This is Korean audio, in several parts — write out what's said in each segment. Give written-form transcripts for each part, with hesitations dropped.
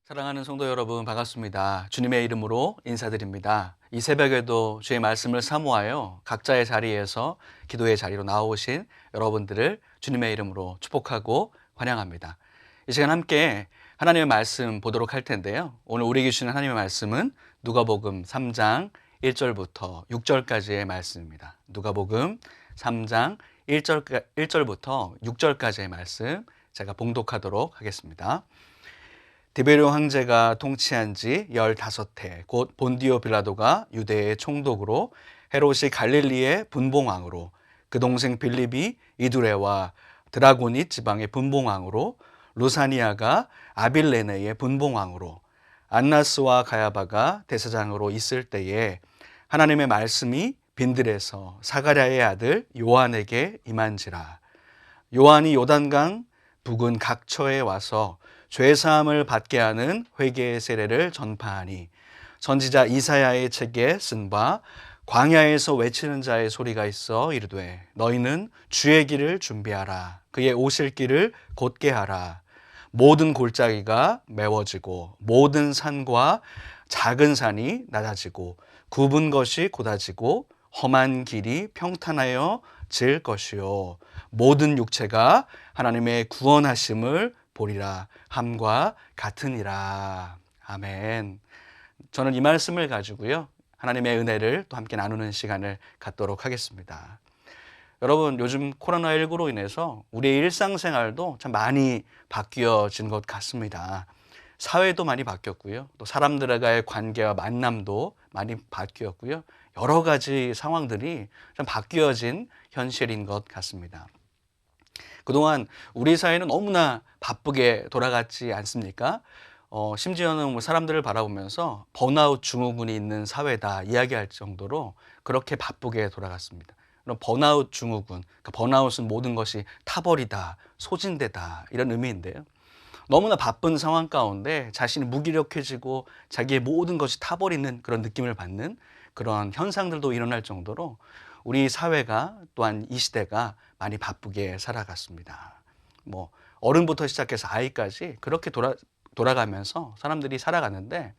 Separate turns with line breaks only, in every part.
사랑하는 성도 여러분, 반갑습니다. 주님의 이름으로 인사드립니다. 이 새벽에도 주의 말씀을 사모하여 각자의 자리에서 기도의 자리로 나오신 여러분들을 주님의 이름으로 축복하고 환영합니다. 이 시간 함께 하나님의 말씀 보도록 할 텐데요. 오늘 우리에게 주시는 하나님의 말씀은 누가복음 3장 1절부터 6절까지의 말씀입니다. 누가복음 3장 1절부터 6절까지의 말씀 제가 봉독하도록 하겠습니다. 디베르 황제가 통치한 지 15해, 곧 본디오 빌라도가 유대의 총독으로, 헤롯이 갈릴리의 분봉왕으로, 그 동생 빌립이 이두레와 드라고니 지방의 분봉왕으로, 루사니아가 아빌레네의 분봉왕으로, 안나스와 가야바가 대사장으로 있을 때에 하나님의 말씀이 빈들에서 사가랴의 아들 요한에게 임한지라. 요한이 요단강 북은 각처에 와서 죄사함을 받게 하는 회개의 세례를 전파하니, 선지자 이사야의 책에 쓴 바 광야에서 외치는 자의 소리가 있어 이르되 너희는 주의 길을 준비하라. 그의 오실 길을 곧게 하라. 모든 골짜기가 메워지고 모든 산과 작은 산이 낮아지고 굽은 것이 곧아지고 험한 길이 평탄하여 질 것이요 모든 육체가 하나님의 구원하심을 보리라 함과 같으니라. 아멘. 저는 이 말씀을 가지고요, 하나님의 은혜를 또 함께 나누는 시간을 갖도록 하겠습니다. 여러분, 요즘 코로나19로 인해서 우리의 일상생활도 참 많이 바뀌어진 것 같습니다. 사회도 많이 바뀌었고요, 또 사람들과의 관계와 만남도 많이 바뀌었고요, 여러 가지 상황들이 좀 바뀌어진 현실인 것 같습니다. 그동안 우리 사회는 너무나 바쁘게 돌아갔지 않습니까? 심지어는 뭐 사람들을 바라보면서 번아웃 증후군이 있는 사회다 이야기할 정도로 그렇게 바쁘게 돌아갔습니다. 그럼 번아웃 증후군, 그러니까 번아웃은 모든 것이 타버리다, 소진되다 이런 의미인데요. 너무나 바쁜 상황 가운데 자신이 무기력해지고 자기의 모든 것이 타버리는 그런 느낌을 받는 그런 현상들도 일어날 정도로 우리 사회가, 또한 이 시대가 많이 바쁘게 살아갔습니다. 뭐 어른부터 시작해서 아이까지 그렇게 돌아가면서 사람들이 살아갔는데,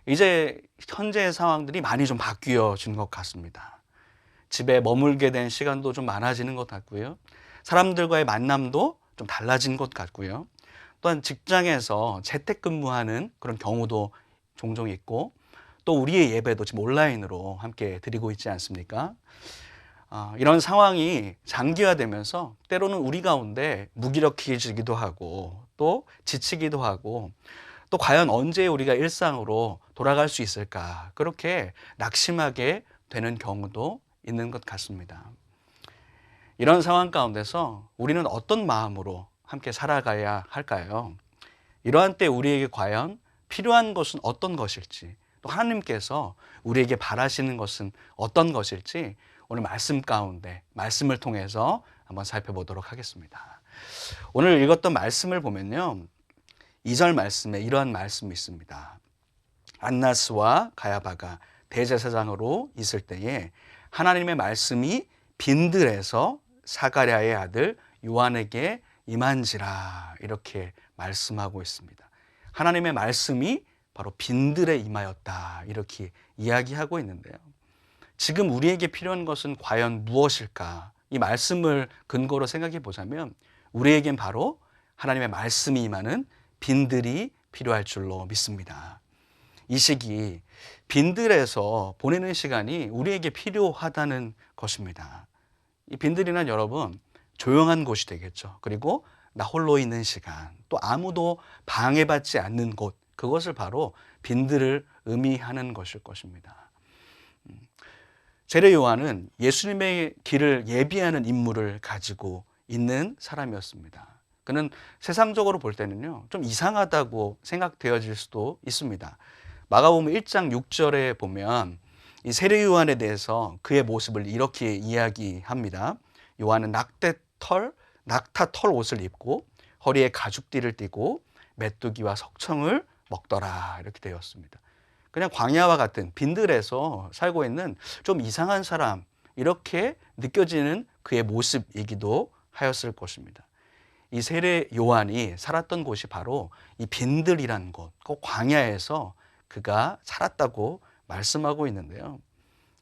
이제 현재의 상황들이 많이 좀 바뀌어진 것 같습니다. 집에 머물게 된 시간도 좀 많아지는 것 같고요, 사람들과의 만남도 좀 달라진 것 같고요, 또한 직장에서 재택근무하는 그런 경우도 종종 있고, 또 우리의 예배도 지금 온라인으로 함께 드리고 있지 않습니까? 이런 상황이 장기화되면서 때로는 우리 가운데 무기력해지기도 하고 또 지치기도 하고, 또 과연 언제 우리가 일상으로 돌아갈 수 있을까, 그렇게 낙심하게 되는 경우도 있는 것 같습니다. 이런 상황 가운데서 우리는 어떤 마음으로 함께 살아가야 할까요? 이러한 때 우리에게 과연 필요한 것은 어떤 것일지, 또 하나님께서 우리에게 바라시는 것은 어떤 것일지, 오늘 말씀 가운데 말씀을 통해서 한번 살펴보도록 하겠습니다. 오늘 읽었던 말씀을 보면요, 2절 말씀에 이러한 말씀이 있습니다. 안나스와 가야바가 대제사장으로 있을 때에 하나님의 말씀이 빈들에서 사가랴의 아들 요한에게 임한지라, 이렇게 말씀하고 있습니다. 하나님의 말씀이 바로 빈들에 임하였다, 이렇게 이야기하고 있는데요. 지금 우리에게 필요한 것은 과연 무엇일까? 이 말씀을 근거로 생각해 보자면 우리에겐 바로 하나님의 말씀이 임하는 빈들이 필요할 줄로 믿습니다. 이 시기 빈들에서 보내는 시간이 우리에게 필요하다는 것입니다. 이 빈들이란, 여러분, 조용한 곳이 되겠죠. 그리고 나 홀로 있는 시간, 또 아무도 방해받지 않는 곳, 그것을 바로 빈들을 의미하는 것일 것입니다. 세례 요한은 예수님의 길을 예비하는 임무를 가지고 있는 사람이었습니다. 그는 세상적으로 볼 때는요, 좀 이상하다고 생각되어질 수도 있습니다. 마가복음 1장 6절에 보면 이 세례 요한에 대해서 그의 모습을 이렇게 이야기합니다. 요한은 낙타 털 옷을 입고 허리에 가죽띠를 띠고 메뚜기와 석청을 먹더라, 이렇게 되었습니다. 그냥 광야와 같은 빈들에서 살고 있는 좀 이상한 사람, 이렇게 느껴지는 그의 모습이기도 하였을 것입니다. 이 세례 요한이 살았던 곳이 바로 이 빈들이라는 곳, 그 광야에서 그가 살았다고 말씀하고 있는데요.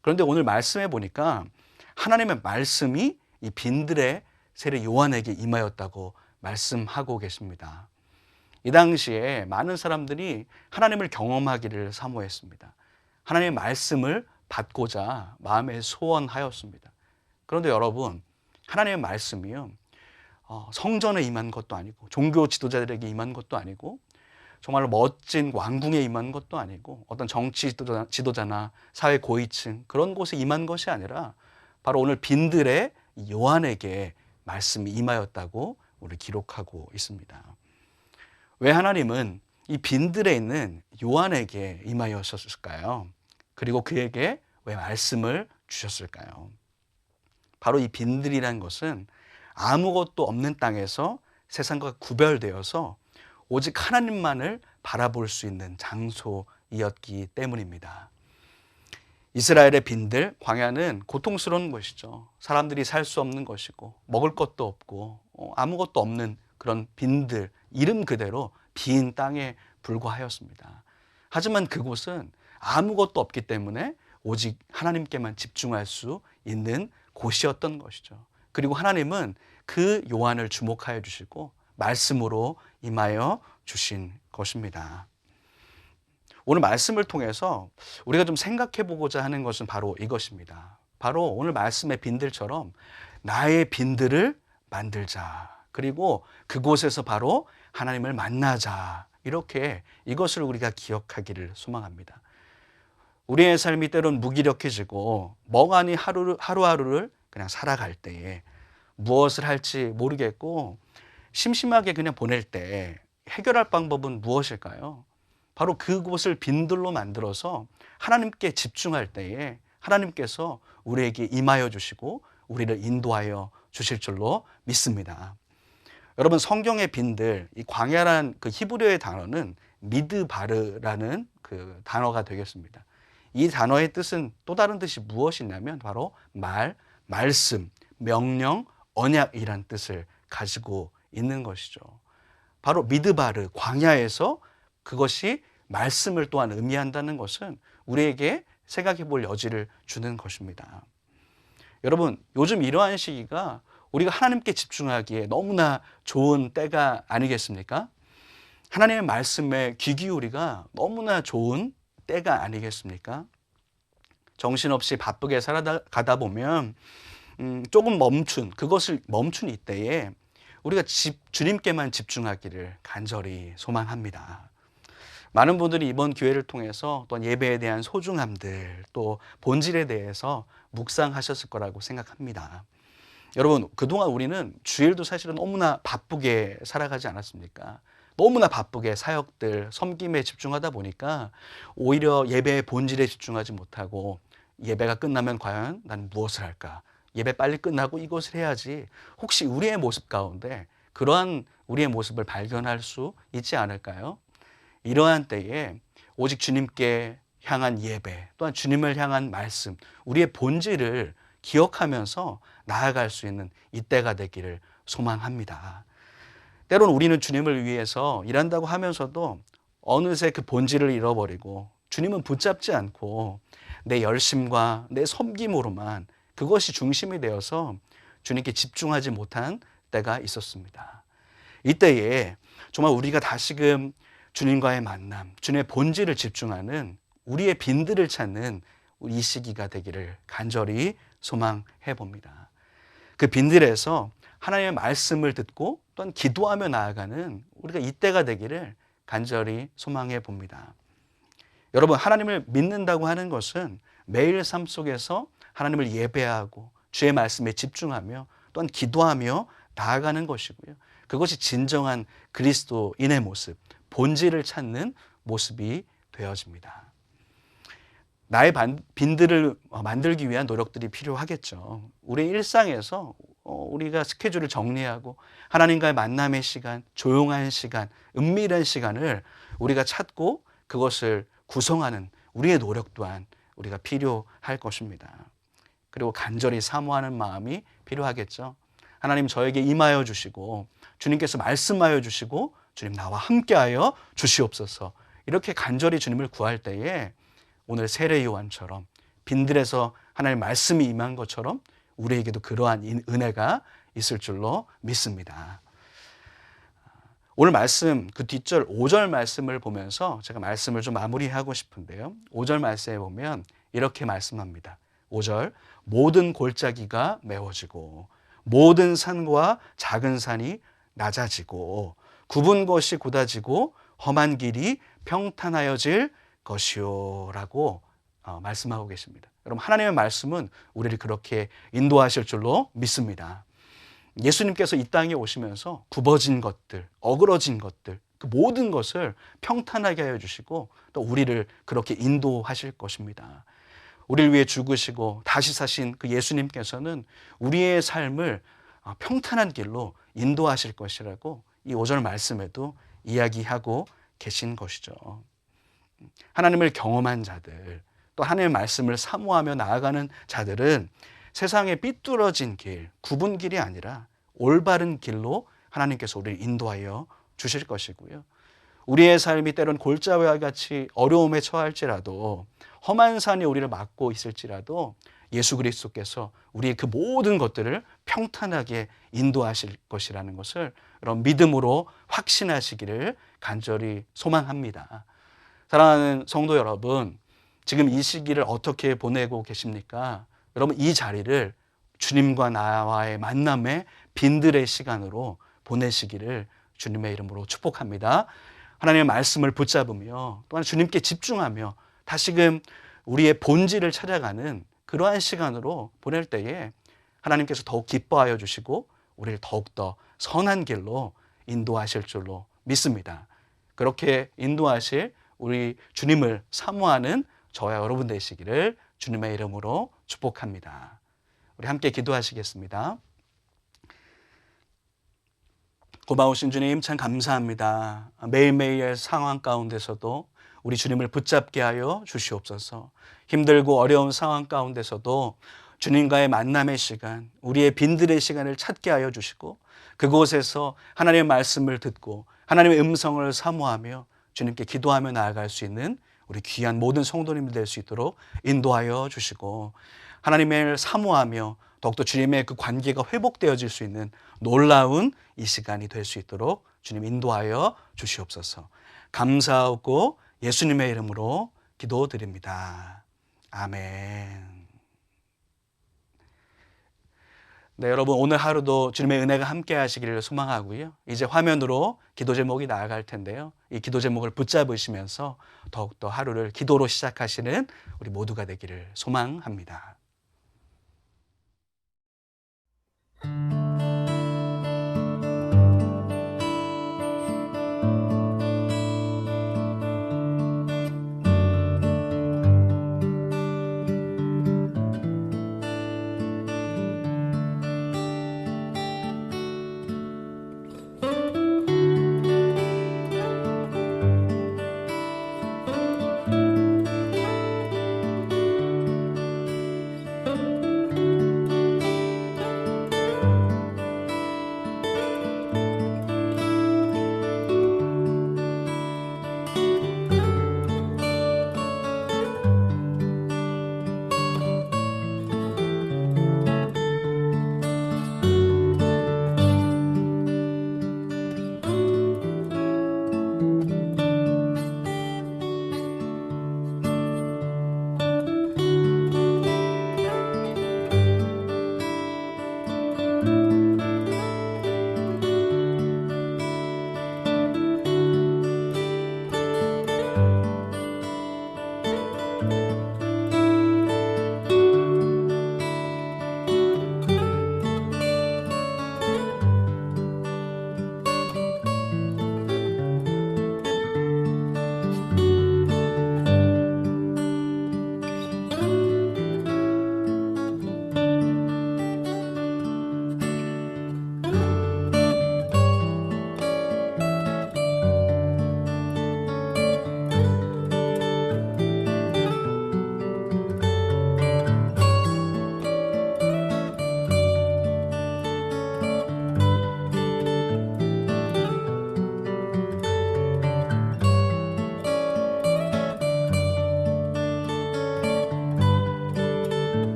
그런데 오늘 말씀해 보니까 하나님의 말씀이 이 빈들의 세례 요한에게 임하였다고 말씀하고 계십니다. 이 당시에 많은 사람들이 하나님을 경험하기를 사모했습니다. 하나님의 말씀을 받고자 마음에 소원하였습니다. 그런데 여러분, 하나님의 말씀이요, 성전에 임한 것도 아니고 종교 지도자들에게 임한 것도 아니고 정말로 멋진 왕궁에 임한 것도 아니고 어떤 정치 지도자나 사회 고위층 그런 곳에 임한 것이 아니라 바로 오늘 빈들의 요한에게 말씀이 임하였다고 우리 기록하고 있습니다. 왜 하나님은 이 빈들에 있는 요한에게 임하였을까요? 그리고 그에게 왜 말씀을 주셨을까요? 바로 이 빈들이란 것은 아무것도 없는 땅에서 세상과 구별되어서 오직 하나님만을 바라볼 수 있는 장소이었기 때문입니다. 이스라엘의 빈들, 광야는 고통스러운 곳이죠. 사람들이 살 수 없는 것이고 먹을 것도 없고 아무것도 없는 그런 빈들, 이름 그대로 빈 땅에 불과하였습니다. 하지만 그곳은 아무것도 없기 때문에 오직 하나님께만 집중할 수 있는 곳이었던 것이죠. 그리고 하나님은 그 요한을 주목하여 주시고 말씀으로 임하여 주신 것입니다. 오늘 말씀을 통해서 우리가 좀 생각해 보고자 하는 것은 바로 이것입니다. 바로 오늘 말씀의 빈들처럼 나의 빈들을 만들자. 그리고 그곳에서 바로 하나님을 만나자. 이렇게 이것을 우리가 기억하기를 소망합니다. 우리의 삶이 때론 무기력해지고 멍하니 하루하루를 그냥 살아갈 때에 무엇을 할지 모르겠고 심심하게 그냥 보낼 때 해결할 방법은 무엇일까요? 바로 그곳을 빈들로 만들어서 하나님께 집중할 때에 하나님께서 우리에게 임하여 주시고 우리를 인도하여 주실 줄로 믿습니다. 여러분, 성경의 빈들, 이 광야란 그 히브리어의 단어는 미드바르라는 그 단어가 되겠습니다. 이 단어의 뜻은 또 다른 뜻이 무엇이냐면 바로 말씀, 명령, 언약이란 뜻을 가지고 있는 것이죠. 바로 미드바르, 광야에서 그것이 말씀을 또한 의미한다는 것은 우리에게 생각해 볼 여지를 주는 것입니다. 여러분, 요즘 이러한 시기가 우리가 하나님께 집중하기에 너무나 좋은 때가 아니겠습니까? 하나님의 말씀에 귀 기울이가 너무나 좋은 때가 아니겠습니까? 정신없이 바쁘게 살아가다 보면 조금 그것을 멈춘 이때에 우리가 주님께만 집중하기를 간절히 소망합니다. 많은 분들이 이번 기회를 통해서 또 예배에 대한 소중함들, 또 본질에 대해서 묵상하셨을 거라고 생각합니다. 여러분, 그동안 우리는 주일도 사실은 너무나 바쁘게 살아가지 않았습니까? 너무나 바쁘게 사역들, 섬김에 집중하다 보니까 오히려 예배의 본질에 집중하지 못하고 예배가 끝나면 과연 나는 무엇을 할까? 예배 빨리 끝나고 이것을 해야지. 혹시 우리의 모습 가운데 그러한 우리의 모습을 발견할 수 있지 않을까요? 이러한 때에 오직 주님께 향한 예배, 또한 주님을 향한 말씀, 우리의 본질을 기억하면서 나아갈 수 있는 이때가 되기를 소망합니다. 때로는 우리는 주님을 위해서 일한다고 하면서도 어느새 그 본질을 잃어버리고 주님은 붙잡지 않고 내 열심과 내 섬김으로만 그것이 중심이 되어서 주님께 집중하지 못한 때가 있었습니다. 이때에 정말 우리가 다시금 주님과의 만남, 주님의 본질을 집중하는 우리의 빈들을 찾는 이 시기가 되기를 간절히 소망해 봅니다. 그 빈들에서 하나님의 말씀을 듣고 또한 기도하며 나아가는 우리가 이때가 되기를 간절히 소망해 봅니다. 여러분, 하나님을 믿는다고 하는 것은 매일 삶 속에서 하나님을 예배하고 주의 말씀에 집중하며 또한 기도하며 나아가는 것이고요. 그것이 진정한 그리스도인의 모습, 본질을 찾는 모습이 되어집니다. 나의 빈들을 만들기 위한 노력들이 필요하겠죠. 우리 일상에서 우리가 스케줄을 정리하고 하나님과의 만남의 시간, 조용한 시간, 은밀한 시간을 우리가 찾고 그것을 구성하는 우리의 노력 또한 우리가 필요할 것입니다. 그리고 간절히 사모하는 마음이 필요하겠죠. 하나님, 저에게 임하여 주시고 주님께서 말씀하여 주시고 주님 나와 함께하여 주시옵소서. 이렇게 간절히 주님을 구할 때에 오늘 세례 요한처럼 빈들에서 하나님의 말씀이 임한 것처럼 우리에게도 그러한 은혜가 있을 줄로 믿습니다. 오늘 말씀 그 뒷절 5절 말씀을 보면서 제가 말씀을 좀 마무리하고 싶은데요. 5절 말씀에 보면 이렇게 말씀합니다. 5절 모든 골짜기가 메워지고 모든 산과 작은 산이 낮아지고 굽은 것이 곧아지고 험한 길이 평탄하여질 것이요 라고 말씀하고 계십니다. 여러분 하나님의 말씀은 우리를 그렇게 인도하실 줄로 믿습니다. 예수님께서 이 땅에 오시면서 굽어진 것들, 어그러진 것들 그 모든 것을 평탄하게 하여 주시고 또 우리를 그렇게 인도하실 것입니다. 우리를 위해 죽으시고 다시 사신 그 예수님께서는 우리의 삶을 평탄한 길로 인도하실 것이라고 이 5절 말씀에도 이야기하고 계신 것이죠. 하나님을 경험한 자들, 또 하나님의 말씀을 사모하며 나아가는 자들은 세상의 삐뚤어진 길, 굽은 길이 아니라 올바른 길로 하나님께서 우리를 인도하여 주실 것이고요. 우리의 삶이 때론 골짜기와 같이 어려움에 처할지라도 험한 산이 우리를 막고 있을지라도 예수 그리스도께서 우리의 그 모든 것들을 평탄하게 인도하실 것이라는 것을 여러분 믿음으로 확신하시기를 간절히 소망합니다. 사랑하는 성도 여러분, 지금 이 시기를 어떻게 보내고 계십니까? 여러분 이 자리를 주님과 나와의 만남의 빈들의 시간으로 보내시기를 주님의 이름으로 축복합니다. 하나님의 말씀을 붙잡으며 또한 주님께 집중하며 다시금 우리의 본질을 찾아가는 그러한 시간으로 보낼 때에 하나님께서 더욱 기뻐하여 주시고 우리를 더욱더 선한 길로 인도하실 줄로 믿습니다. 그렇게 인도하실 우리 주님을 사모하는 저와 여러분 되시기를 주님의 이름으로 축복합니다. 우리 함께 기도하시겠습니다. 고마우신 주님 참 감사합니다. 매일매일의 상황 가운데서도 우리 주님을 붙잡게 하여 주시옵소서. 힘들고 어려운 상황 가운데서도 주님과의 만남의 시간, 우리의 빈들의 시간을 찾게 하여 주시고 그곳에서 하나님의 말씀을 듣고 하나님의 음성을 사모하며 주님께 기도하며 나아갈 수 있는 우리 귀한 모든 성도님들 될 수 있도록 인도하여 주시고 하나님을 사모하며 더욱더 주님의 그 관계가 회복되어질 수 있는 놀라운 이 시간이 될 수 있도록 주님 인도하여 주시옵소서. 감사하고 예수님의 이름으로 기도드립니다. 아멘. 네, 여러분 오늘 하루도 주님의 은혜가 함께 하시기를 소망하고요. 이제 화면으로 기도 제목이 나아갈 텐데요. 이 기도 제목을 붙잡으시면서 더욱더 하루를 기도로 시작하시는 우리 모두가 되기를 소망합니다.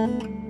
주님.